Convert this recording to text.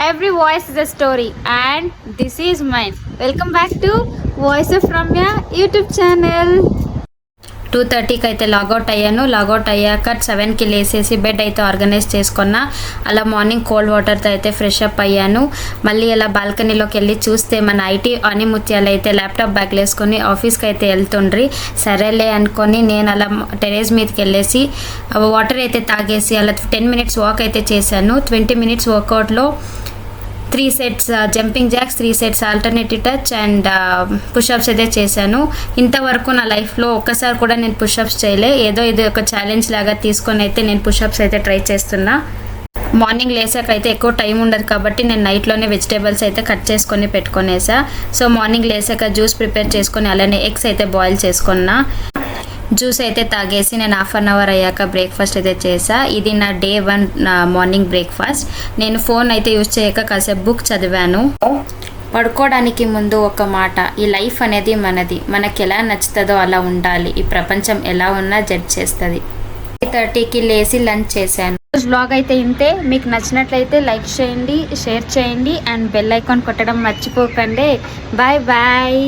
Every voice is a story, and this is mine. Welcome back to Voice of Ramya YouTube channel. 2:30కి అయితే logout అయ్యాను. Logout అయ్యాక 7కి లేసేసి bed అయితే organise చేసుకున్నా. అలా morning cold వాటర్తో అయితే ఫ్రెష్ అప్ అయ్యాను. మళ్ళీ అలా బాల్కనీలోకి వెళ్ళి చూస్తే మన ఐటీ ఆనిముత్యాలు అయితే ల్యాప్టాప్ బ్యాగ్లు వేసుకొని ఆఫీస్కి అయితే వెళ్తుండ్రి. సరేలే అనుకొని నేను అలా టెరేస్ మీదకి వెళ్ళేసి వాటర్ అయితే తాగేసి అలా 10 మినిట్స్ వాక్ అయితే చేశాను. 20 మినిట్స్ వర్కౌట్లో 3 sets jumping jacks, 3 sets alternative touch and pushups అయితే చేశాను. ఇంతవరకు నా లైఫ్లో ఒక్కసారి కూడా నేను పుషప్స్ చేయలే. ఏదో ఇది ఒక ఛాలెంజ్ లాగా తీసుకొని అయితే నేను పుషప్స్ అయితే ట్రై చేస్తున్నా. మార్నింగ్ లేసాక అయితే ఎక్కువ టైం ఉండదు కాబట్టి నేను నైట్లోనే వెజిటేబుల్స్ అయితే కట్ చేసుకొని పెట్టుకునేసా. సో మార్నింగ్ లేసాక జ్యూస్ ప్రిపేర్ చేసుకొని అలానే ఎగ్స్ అయితే బాయిల్ చేసుకున్నా. జ్యూస్ అయితే తాగేసి నేను హాఫ్ అన్ అవర్ అయ్యాక బ్రేక్ఫాస్ట్ అయితే చేసా. ఇది నా డే 1 మార్నింగ్ బ్రేక్ఫాస్ట్. నేను ఫోన్ అయితే యూజ్ చేయక కాసేపు బుక్ చదివాను. పడుకోవడానికి ముందు ఒక మాట, ఈ లైఫ్ అనేది మనది, మనకి ఎలా నచ్చుతుందో అలా ఉండాలి, ఈ ప్రపంచం ఎలా ఉన్నా జడ్జ్ చేస్తుంది. 8:30కి లేచి లంచ్ చేశాను. వ్లాగ్ అయితే ఇంతే. మీకు నచ్చినట్లయితే లైక్ చేయండి, షేర్ చేయండి అండ్ బెల్ ఐకాన్ కొట్టడం మర్చిపోకండి. Bye bye.